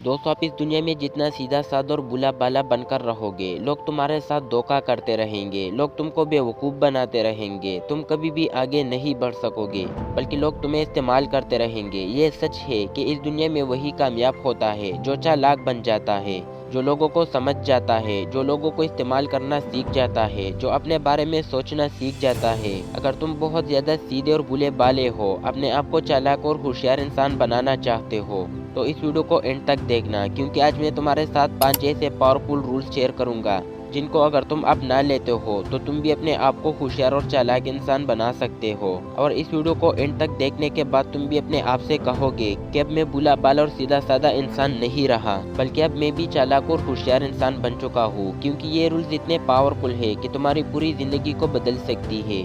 दोस्तों, आप इस दुनिया में जितना सीधा साधा और भोला भाला बनकर रहोगे, लोग तुम्हारे साथ धोखा करते रहेंगे, लोग तुमको बेवकूफ़ बनाते रहेंगे, तुम कभी भी आगे नहीं बढ़ सकोगे, बल्कि लोग तुम्हें इस्तेमाल करते रहेंगे। ये सच है कि इस दुनिया में वही कामयाब होता है जो चालाक बन जाता है, जो लोगों को समझ जाता है, जो लोगों को इस्तेमाल करना सीख जाता है, जो अपने बारे में सोचना सीख जाता है। अगर तुम बहुत ज़्यादा सीधे और भोले भाले हो, अपने आप को चालाक और होशियार इंसान बनाना चाहते हो, तो इस वीडियो को एंड तक देखना, क्योंकि आज मैं तुम्हारे साथ 5 ऐसे पावरफुल रूल्स शेयर करूंगा जिनको अगर तुम अपना लेते हो तो तुम भी अपने आप को होशियार और चालाक इंसान बना सकते हो। और इस वीडियो को एंड तक देखने के बाद तुम भी अपने आप से कहोगे कि अब मैं भोला भाला और सीधा साधा इंसान नहीं रहा, बल्कि अब मैं भी चालाक और होशियार इंसान बन चुका हूँ, क्योंकि ये रूल्स इतने पावरफुल है कि तुम्हारी पूरी जिंदगी को बदल सकती है।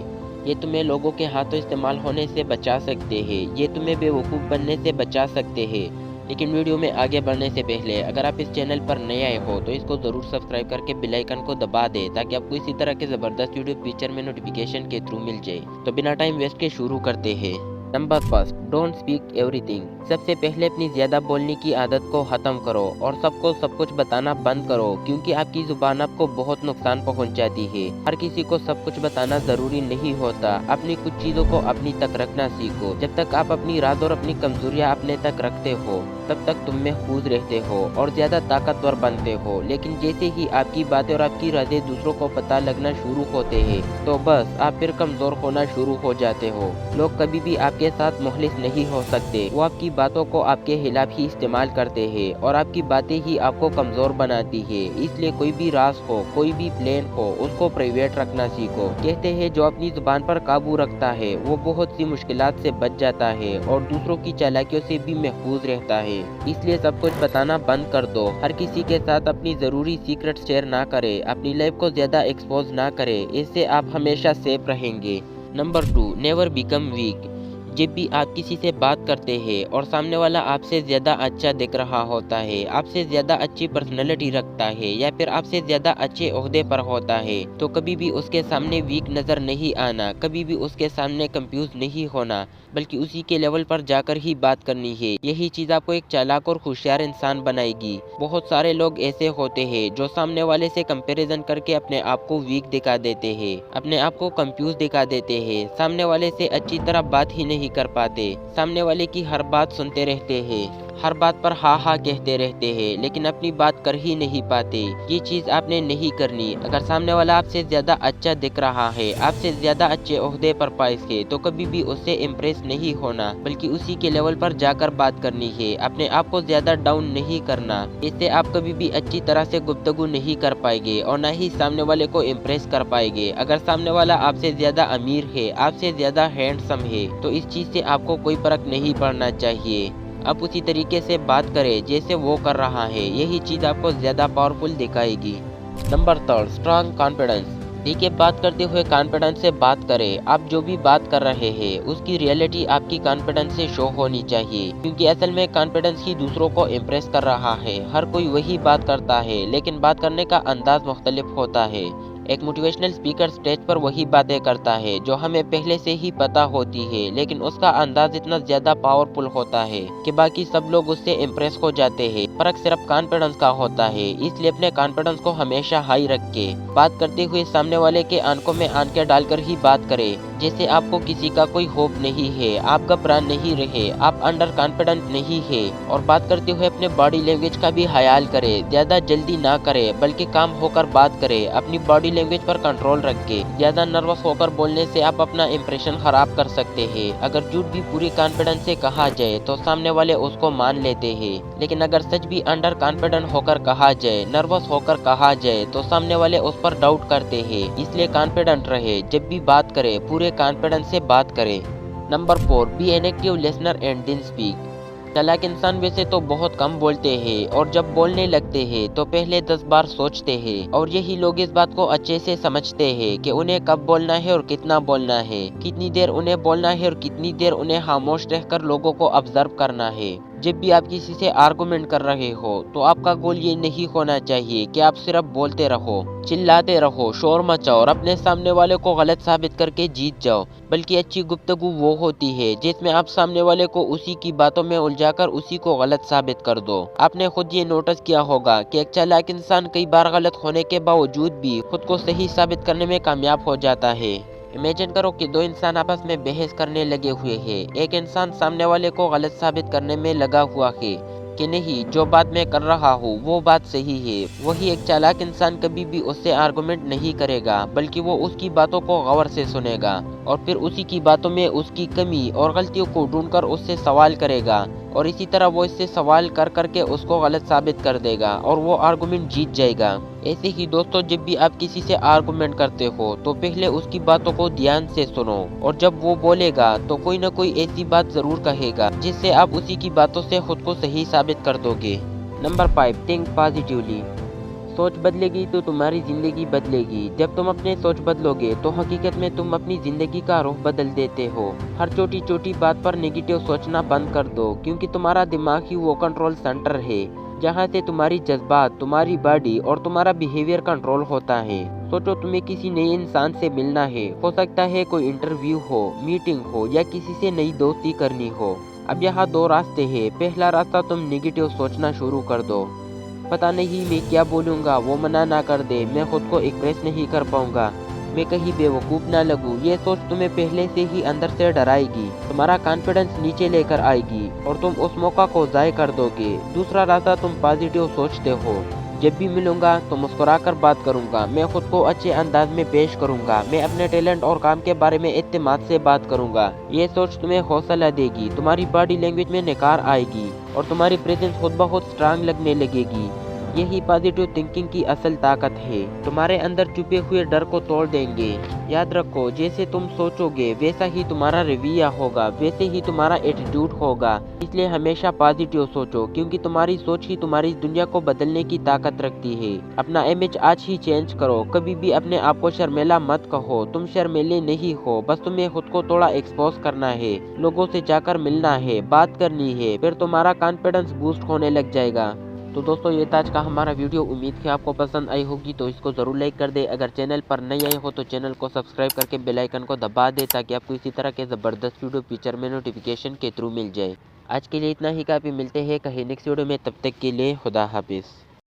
ये तुम्हें लोगों के हाथों इस्तेमाल होने से बचा सकते हैं, ये तुम्हें बेवकूफ़ बनने से बचा सकते हैं। लेकिन वीडियो में आगे बढ़ने से पहले अगर आप इस चैनल पर नए आए हो तो इसको ज़रूर सब्सक्राइब करके बेल आइकन को दबा दें, ताकि आपको इसी तरह के ज़बरदस्त वीडियो फ्यूचर में नोटिफिकेशन के थ्रू मिल जाए। तो बिना टाइम वेस्ट के शुरू करते हैं। Number first, don't speak everything. सबसे पहले अपनी ज़्यादा बोलने की आदत को ख़त्म करो और सबको सब कुछ बताना बंद करो, क्योंकि आपकी ज़ुबान आपको बहुत नुकसान पहुंचाती है। हर किसी को सब कुछ बताना ज़रूरी नहीं होता। अपनी कुछ चीज़ों को अपनी तक रखना सीखो। जब तक आप अपनी राज और अपनी कमजोरियां अपने तक रखते हो, तब तक तुम महफूज रहते हो और ज़्यादा ताकतवर बनते हो। लेकिन जैसे ही आपकी बातें और आपकी राज़ें दूसरों को पता लगना शुरू होते हैं, तो बस आप फिर कमज़ोर होना शुरू हो जाते हो। लोग कभी भी आपके साथ मुखलिस नहीं हो सकते। वो आपकी बातों को आपके खिलाफ ही इस्तेमाल करते हैं और आपकी बातें ही आपको कमज़ोर बनाती है। इसलिए कोई भी राज हो, कोई भी प्लान हो, उसको प्राइवेट रखना सीखो। कहते हैं जो अपनी जुबान पर काबू रखता है वो बहुत सी मुश्किलात से बच जाता है और दूसरों की चालाकियों से भी महफूज रहता है। इसलिए सब कुछ बताना बंद कर दो। हर किसी के साथ अपनी ज़रूरी सीक्रेट शेयर ना करें। अपनी लाइफ को ज़्यादा एक्सपोज ना करें, इससे आप हमेशा सेफ रहेंगे। Number 2, never become weak. जब भी आप किसी से बात करते हैं और सामने वाला आपसे ज़्यादा अच्छा दिख रहा होता है, आपसे ज़्यादा अच्छी पर्सनैलिटी रखता है या फिर आपसे ज़्यादा अच्छे ओहदे पर होता है, तो कभी भी उसके सामने वीक नज़र नहीं आना, कभी भी उसके सामने कंफ्यूज नहीं होना, बल्कि उसी के लेवल पर जाकर ही बात करनी है। यही चीज़ आपको एक चालाक और होशियार इंसान बनाएगी। बहुत सारे लोग ऐसे होते हैं जो सामने वाले से कंपैरिजन करके अपने आप को वीक दिखा देते हैं, अपने आप को कंफ्यूज दिखा देते हैं, सामने वाले से अच्छी तरह बात ही नहीं कर पाते, सामने वाले की हर बात सुनते रहते हैं, हर बात पर हाँ हाँ कहते रहते हैं, लेकिन अपनी बात कर ही नहीं पाते। ये चीज़ आपने नहीं करनी। अगर सामने वाला आपसे ज़्यादा अच्छा दिख रहा है, आपसे ज़्यादा अच्छे ओहदे पर पाइस है, तो कभी भी उससे इम्प्रेस नहीं होना, बल्कि उसी के लेवल पर जाकर बात करनी है। अपने आप को ज़्यादा डाउन नहीं करना, इससे आप कभी भी अच्छी तरह से गुफ्तगू नहीं कर पाएंगे और न ही सामने वाले को इम्प्रेस कर पाएंगे। अगर सामने वाला आपसे ज़्यादा अमीर है, आपसे ज़्यादा हैंडसम है, तो इस चीज़ से आपको कोई फर्क नहीं पड़ना चाहिए। आप उसी तरीके से बात करें जैसे वो कर रहा है। यही चीज़ आपको ज़्यादा पावरफुल दिखाएगी। Number 3, strong confidence. देखिए, बात करते हुए कॉन्फिडेंस से बात करें। आप जो भी बात कर रहे हैं उसकी रियलिटी आपकी कॉन्फिडेंस से शो होनी चाहिए, क्योंकि असल में कॉन्फिडेंस ही दूसरों को इम्प्रेस कर रहा है। हर कोई वही बात करता है, लेकिन बात करने का अंदाज मुख्तलिफ होता है। एक मोटिवेशनल स्पीकर स्टेज पर वही बातें करता है जो हमें पहले से ही पता होती है, लेकिन उसका अंदाज इतना ज़्यादा पावरफुल होता है कि बाकी सब लोग उससे इम्प्रेस हो जाते हैं। फर्क सिर्फ कॉन्फिडेंस का होता है। इसलिए अपने कॉन्फिडेंस को हमेशा हाई रख के बात करते हुए सामने वाले के आंखों में आंखें डालकर ही बात करें, जैसे आपको किसी का कोई होप नहीं है। आप घबरा नहीं रहे, आप अंडर कॉन्फिडेंट नहीं है। और बात करते हुए अपने बॉडी लैंग्वेज का भी ख्याल करें। ज़्यादा जल्दी ना करें, बल्कि काम होकर बात करें। अपनी बॉडी लैंग्वेज पर कंट्रोल रख के ज्यादा नर्वस होकर बोलने से आप अपना इंप्रेशन खराब कर सकते हैं। अगर झूठ भी पूरी कॉन्फिडेंस से कहा जाए तो सामने वाले उसको मान लेते हैं, लेकिन अगर सच भी अंडर कॉन्फिडेंट होकर कहा जाए, नर्वस होकर कहा जाए, तो सामने वाले उस पर डाउट करते हैं। इसलिए कॉन्फिडेंट रहे, जब भी बात करें पूरे कॉन्फिडेंस से बात करें। Number 4, be an active listener and then speak. चालाक इंसान वैसे तो बहुत कम बोलते हैं और जब बोलने लगते हैं तो पहले 10 बार सोचते हैं, और यही लोग इस बात को अच्छे से समझते हैं कि उन्हें कब बोलना है और कितना बोलना है, कितनी देर उन्हें बोलना है और कितनी देर उन्हें खामोश रहकर लोगों को ऑब्जर्व करना है। जब भी आप किसी से आर्गुमेंट कर रहे हो तो आपका गोल ये नहीं होना चाहिए कि आप सिर्फ बोलते रहो, चिल्लाते रहो, शोर मचाओ और अपने सामने वाले को गलत साबित करके जीत जाओ, बल्कि अच्छी गुफ्तगू वो होती है जिसमें आप सामने वाले को उसी की बातों में उलझाकर उसी को गलत साबित कर दो। आपने खुद ये नोटिस किया होगा कि एक चालाक इंसान कई बार गलत होने के बावजूद भी खुद को सही साबित करने में कामयाब हो जाता है। इमेजिन करो कि दो इंसान आपस में बहस करने लगे हुए हैं। एक इंसान सामने वाले को गलत साबित करने में लगा हुआ है कि नहीं, जो बात मैं कर रहा हूँ वो बात सही है। वही एक चालाक इंसान कभी भी उससे आर्गुमेंट नहीं करेगा, बल्कि वो उसकी बातों को गौर से सुनेगा और फिर उसी की बातों में उसकी कमी और गलतियों को ढूंढकर उससे सवाल करेगा और इसी तरह वो इससे सवाल कर करके उसको गलत साबित कर देगा और वो आर्गुमेंट जीत जाएगा। ऐसे ही दोस्तों, जब भी आप किसी से आर्गुमेंट करते हो तो पहले उसकी बातों को ध्यान से सुनो और जब वो बोलेगा तो कोई ना कोई ऐसी बात जरूर कहेगा जिससे आप उसी की बातों से खुद को सही साबित कर दोगे। Number 5, think positively. सोच बदलेगी तो तुम्हारी ज़िंदगी बदलेगी। जब तुम अपने सोच बदलोगे तो हकीकत में तुम अपनी ज़िंदगी का रुख बदल देते हो। हर छोटी छोटी बात पर नेगेटिव सोचना बंद कर दो, क्योंकि तुम्हारा दिमाग ही वो कंट्रोल सेंटर है जहाँ से तुम्हारी जज्बात, तुम्हारी बॉडी और तुम्हारा बिहेवियर कंट्रोल होता है। सोचो, तुम्हें किसी नए इंसान से मिलना है। हो सकता है कोई इंटरव्यू हो, मीटिंग हो या किसी से नई दोस्ती करनी हो। अब यहाँ दो रास्ते हैं। पहला रास्ता, तुम नेगेटिव सोचना शुरू कर दो। पता नहीं मैं क्या बोलूँगा, वो मना ना कर दे, मैं खुद को एक्सप्रेस नहीं कर पाऊँगा, मैं कहीं बेवकूफ़ ना लगूँ। ये सोच तुम्हें पहले से ही अंदर से डराएगी, तुम्हारा कॉन्फिडेंस नीचे लेकर आएगी और तुम उस मौका को ज़ाय कर दोगे। दूसरा रास्ता, तुम पॉजिटिव सोचते हो। जब भी मिलूंगा तो मुस्कुराकर बात करूंगा, मैं खुद को अच्छे अंदाज में पेश करूंगा, मैं अपने टैलेंट और काम के बारे में इत्तेमाद से बात करूंगा। ये सोच तुम्हें हौसला देगी, तुम्हारी बॉडी लैंग्वेज में निखार आएगी और तुम्हारी प्रेजेंस खुद ब खुद स्ट्रांग लगने लगेगी। यही पॉजिटिव थिंकिंग की असल ताकत है, तुम्हारे अंदर छुपे हुए डर को तोड़ देंगे। याद रखो, जैसे तुम सोचोगे वैसा ही तुम्हारा रवैया होगा, वैसे ही तुम्हारा एटीट्यूड होगा। इसलिए हमेशा पॉजिटिव सोचो, क्योंकि तुम्हारी सोच ही तुम्हारी दुनिया को बदलने की ताकत रखती है। अपना इमेज आज ही चेंज करो। कभी भी अपने आप को शर्मेला मत कहो, तुम शर्मेले नहीं हो, बस तुम्हें खुद को थोड़ा एक्सपोज करना है, लोगों से जाकर मिलना है, बात करनी है, फिर तुम्हारा कॉन्फिडेंस बूस्ट होने लग जाएगा। तो दोस्तों, ये था आज का हमारा वीडियो। उम्मीद है आपको पसंद आई होगी, तो इसको ज़रूर लाइक कर दे। अगर चैनल पर नए आए हो तो चैनल को सब्सक्राइब करके बेल आइकन को दबा दे, ताकि आपको इसी तरह के ज़बरदस्त वीडियो फीचर में नोटिफिकेशन के थ्रू मिल जाए। आज के लिए इतना ही, काफ़ी मिलते हैं कहीं नेक्स्ट वीडियो में। तब तक के लिए खुदा हाफिज़।